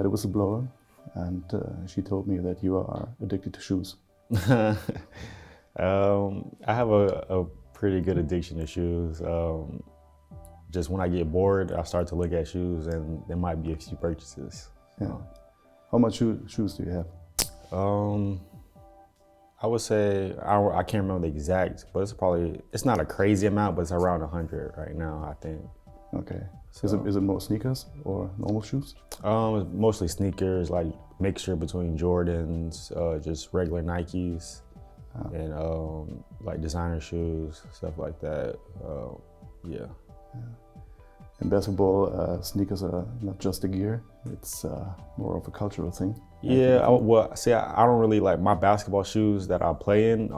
a whistleblower, and she told me that you are addicted to shoes. I have a pretty good addiction to shoes. Just when I get bored, I start to look at shoes, and there might be a few purchases. Yeah. How much shoes do you have? I would say, I can't remember the exact, but it's not a crazy amount, but it's around 100 right now, I think. Okay. So, is it more sneakers or normal shoes? Mostly sneakers, like mixture between Jordans, just regular Nikes, and like designer shoes, stuff like that. Yeah. In basketball, sneakers are not just a gear, it's more of a cultural thing. Yeah, I don't really like my basketball shoes that I play in,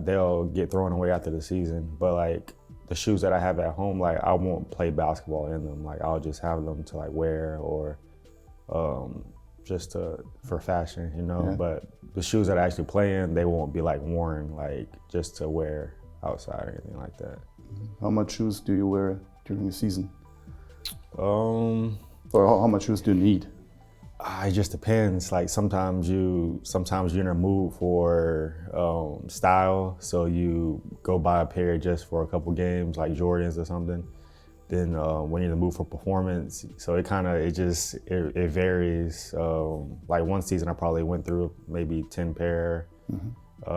they'll get thrown away after the season. But like the shoes that I have at home, like I won't play basketball in them. Like I'll just have them to like wear or just for fashion, you know. Yeah. But the shoes that I actually play in, they won't be like worn, like just to wear outside or anything like that. How much shoes do you wear during the season? Or how much shoes do you need? It just depends. Like sometimes you're in a mood for style, so you go buy a pair just for a couple games, like Jordans or something. Then when you're in the mood for performance, so it varies. Like one season I probably went through maybe 10 pair,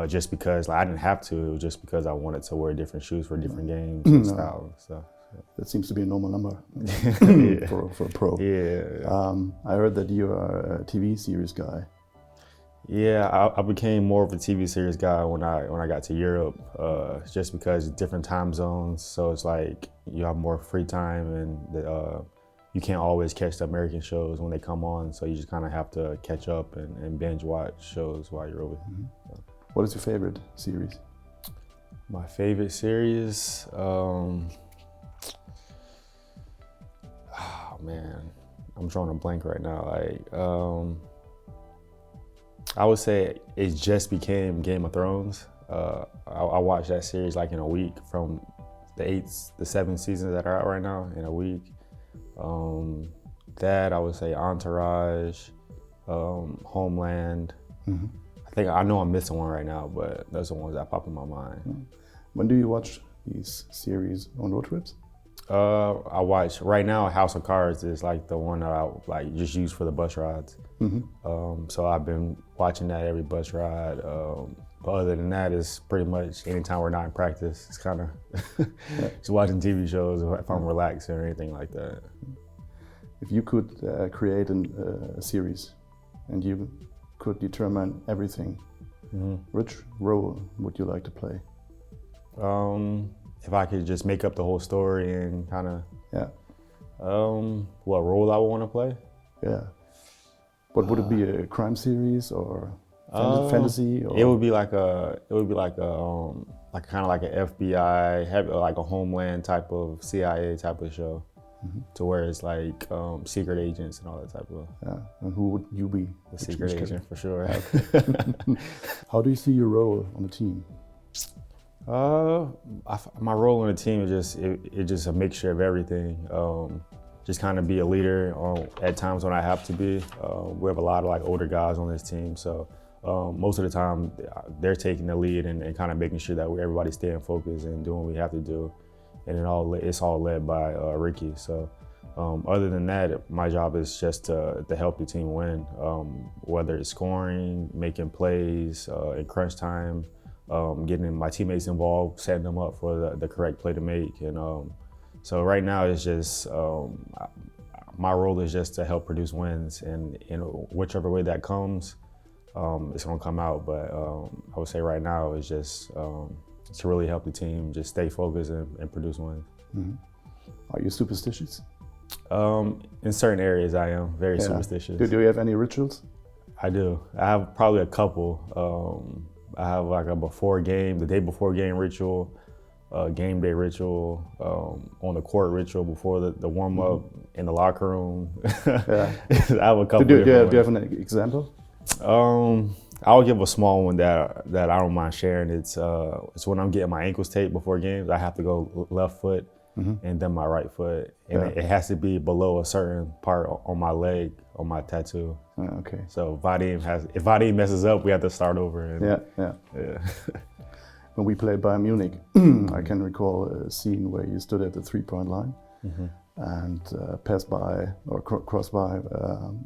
just because like, I didn't have to. It was just because I wanted to wear different shoes for different games and styles and stuff. That seems to be a normal number for a pro. Yeah. I heard that you are a TV series guy. Yeah, I became more of a TV series guy when I got to Europe, just because different time zones. So it's like you have more free time, and you can't always catch the American shows when they come on. So you just kind of have to catch up and binge watch shows while you're over here. So. What is your favorite series? My favorite series. Oh man, I'm drawing a blank right now. Like, I would say it just became Game of Thrones. I watched that series like in a week, from the 7 seasons that are out right now in a week. That I would say Entourage, Homeland. I know I'm missing one right now, but those are the ones that pop in my mind. When do you watch these series on road trips? I watch right now. House of Cards is like the one that I like just use for the bus rides. So I've been watching that every bus ride. But other than that, it's pretty much anytime we're not in practice. It's kind of just watching TV shows if I'm relaxing or anything like that. If you could create a series and you could determine everything, which role would you like to play? If I could just make up the whole story and kind of, what role I would want to play? Yeah. But would it be a crime series or fantasy? Or? It would be like kind of like an FBI, like a Homeland type of CIA type of show, to where it's like secret agents and all that type of. Yeah. And who would you be? The secret agent for sure. How do you see your role on the team? My role on the team is just a mixture of everything. Just kind of be a leader at times when I have to be. We have a lot of like older guys on this team, so most of the time they're taking the lead and kind of making sure that everybody's staying focused and doing what we have to do. And it's all led by Ricky. So other than that, my job is just to help the team win, whether it's scoring, making plays in crunch time. Getting my teammates involved, setting them up for the correct play to make. And so right now it's just, my role is just to help produce wins, and in whichever way that comes, it's gonna come out. But I would say right now it's just to really help the team just stay focused and produce wins. Are you superstitious? In certain areas I am very superstitious. Do you have any rituals? I do. I have probably a couple. I have like the day before game ritual, game day ritual, on the court ritual before the warm up in the locker room. I have a couple. Do you have an example? I'll give a small one that I don't mind sharing. It's when I'm getting my ankles taped before games. I have to go left foot and then my right foot, and it has to be below a certain part on my leg on my tattoo. Okay. So if Vadim messes up, we have to start over. And, yeah. When we played Bayern Munich, I can recall a scene where you stood at the 3-point line and passed by or crossed by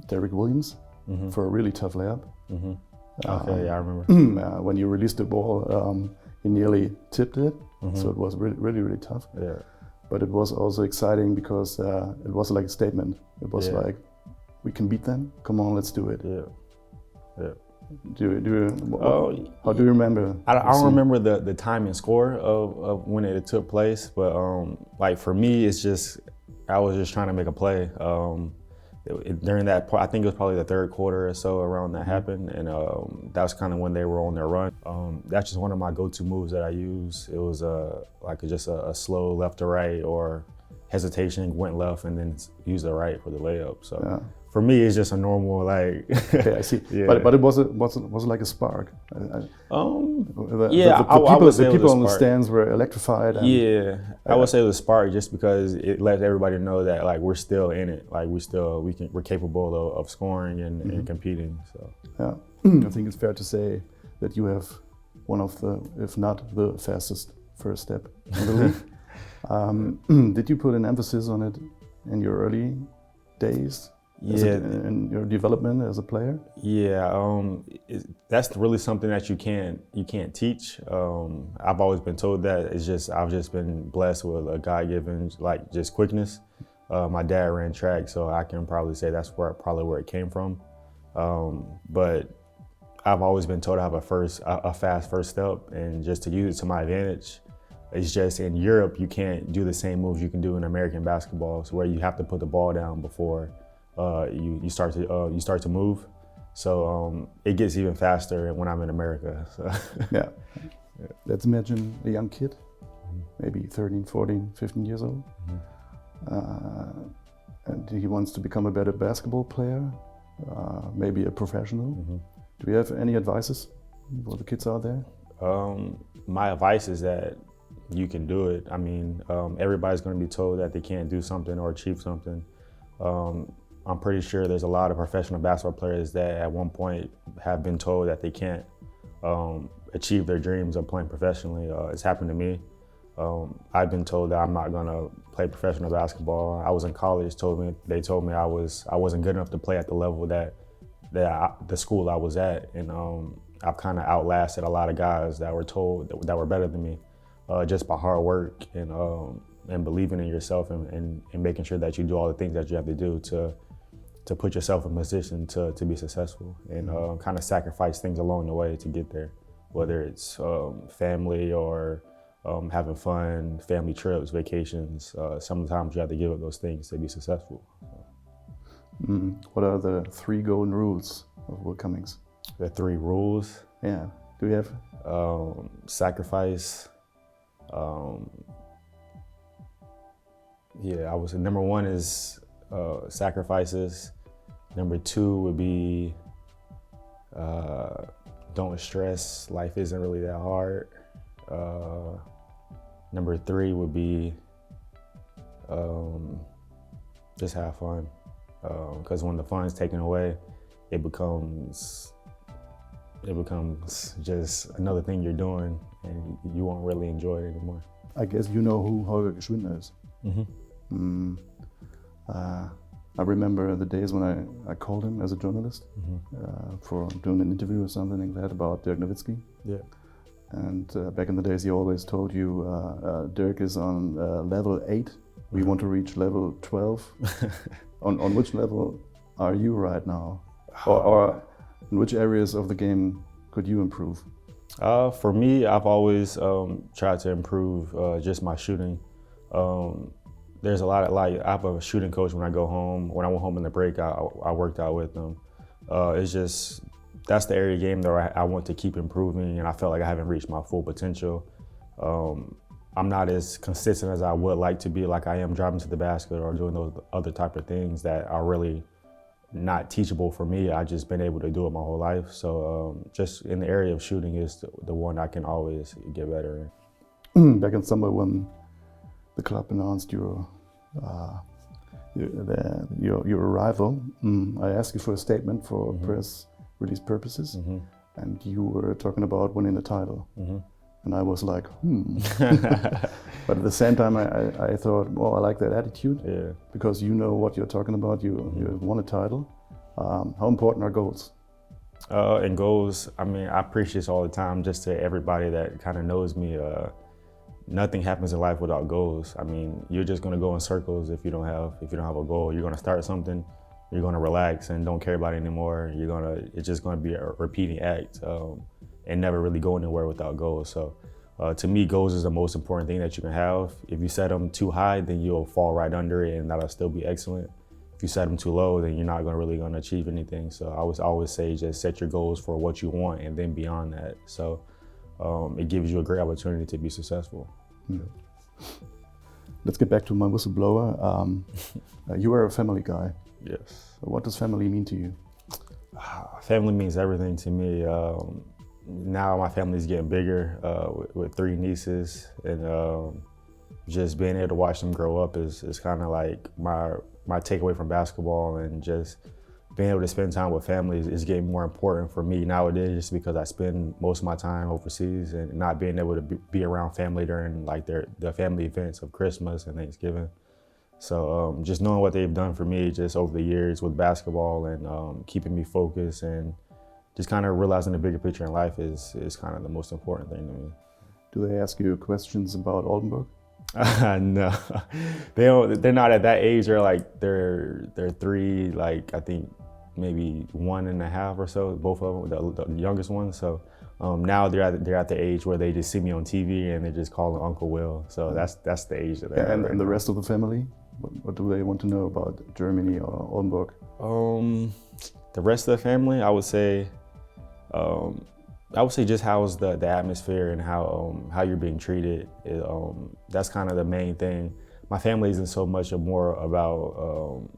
Derek Williams for a really tough layup. Okay, yeah, I remember. When you released the ball, he nearly tipped it, so it was really tough. Yeah. But it was also exciting because it was like a statement. It was like, we can beat them. Come on, let's do it. Yeah. How do you remember? I don't remember the time and score of when it took place, but like for me, it's just I was just trying to make a play. During that part, I think it was probably the third quarter or so around that happened, and that was kind of when they were on their run. That's just one of my go-to moves that I use. It was just a slow left to right or hesitation, went left, and then use the right for the layup. So for me, it's just a normal like. Okay, I see. But it was like a spark. The people on the stands were electrified. And, I would say it was a spark just because it let everybody know that like we're still in it. Like we're capable of scoring and competing. So I think it's fair to say that you have one of the, if not the fastest first step in the league. Did you put an emphasis on it in your early days? In your development as a player? That's really something that you can't teach. I've always been told that I've just been blessed with a God-given like just quickness. My dad ran track, so I can probably say that's probably where it came from. But I've always been told I have a fast first step, and just to use it to my advantage. It's just in Europe you can't do the same moves you can do in American basketball, so where you have to put the ball down before you start to move. So it gets even faster when I'm in America. So. Yeah. Let's imagine a young kid, maybe 13, 14, 15 years old. And he wants to become a better basketball player, maybe a professional. Do you have any advices for the kids out there? My advice is that you can do it. I mean, everybody's going to be told that they can't do something or achieve something. I'm pretty sure there's a lot of professional basketball players that at one point have been told that they can't achieve their dreams of playing professionally. It's happened to me. I've been told that I'm not gonna play professional basketball. I was in college, they told me I wasn't good enough to play at the level that the school I was at, and I've kind of outlasted a lot of guys that were told that were better than me, just by hard work and believing in yourself and making sure that you do all the things that you have to do to put yourself in a position to be successful, and kind of sacrifice things along the way to get there, whether it's family or having fun, family trips, vacations. Sometimes you have to give up those things to be successful. What are the 3 golden rules of Will Cummings? The 3 rules? Yeah. Do you have? Sacrifice. I would say number 1 is sacrifices. Number 2 would be don't stress. Life isn't really that hard. Number 3 would be just have fun. Because when the fun is taken away, it becomes just another thing you're doing, and you won't really enjoy it anymore. I guess you know who Holger Geschwindner is. I remember the days when I called him as a journalist for doing an interview or something like that about Dirk Nowitzki. Yeah. And back in the days, he always told you Dirk is on level 8. We want to reach level 12. On which level are you right now? Or in which areas of the game could you improve? For me, I've always tried to improve just my shooting. There's a lot of I have a shooting coach when I go home. When I went home in the break, I worked out with them. It's just, that's the area of game that I want to keep improving, and I felt like I haven't reached my full potential. I'm not as consistent as I would like to be, like I am driving to the basket or doing those other type of things that are really not teachable for me. I've just been able to do it my whole life. So just in the area of shooting is the one I can always get better in. Back in summer when the club announced your your arrival, I asked you for a statement for press release purposes, and you were talking about winning the title. And I was like, But at the same time, I thought, well, I like that attitude, because you know what you're talking about. You won a title. How important are goals? And goals, I mean, I preach this all the time just to everybody that kind of knows me. Nothing happens in life without goals. I mean, you're just gonna go in circles if you don't have a goal. You're gonna start something, you're gonna relax and don't care about it anymore. It's just gonna be a repeating act and never really go anywhere without goals. So to me, goals is the most important thing that you can have. If you set them too high, then you'll fall right under it and that'll still be excellent. If you set them too low, then you're not really gonna achieve anything. So I always say just set your goals for what you want and then beyond that. So it gives you a great opportunity to be successful. Let's get back to my whistleblower. You are a family guy. Yes. What does family mean to you? Family means everything to me. Now my family's getting bigger with 3 nieces, and just being able to watch them grow up is kind of like my takeaway from basketball, and just being able to spend time with family is getting more important for me nowadays, just because I spend most of my time overseas, and not being able to be around family during like the family events of Christmas and Thanksgiving. So just knowing what they've done for me just over the years with basketball, and keeping me focused, and just kind of realizing the bigger picture in life is kind of the most important thing to me. Do they ask you questions about Oldenburg? No, they're not at that age. They're 3, like I think maybe 1.5 or so, both of them, the youngest ones. So now they're at the age where they just see me on TV and they just call him Uncle Will. So that's the age that they're at. And the rest of the family, what do they want to know about Germany or Oldenburg? The rest of the family, I would say just how's the atmosphere and how you're being treated. That's kind of the main thing. My family isn't so much more about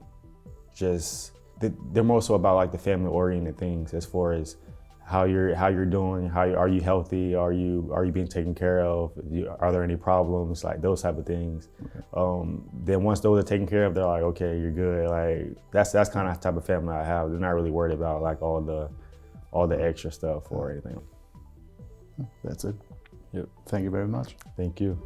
they're more so about like the family-oriented things, as far as how you're doing, are you healthy, are you being taken care of, are there any problems, like those type of things. Okay. Then once those are taken care of, they're like, okay, you're good. Like that's kind of the type of family I have. They're not really worried about like all the extra stuff or anything. That's it. Yep. Thank you very much. Thank you.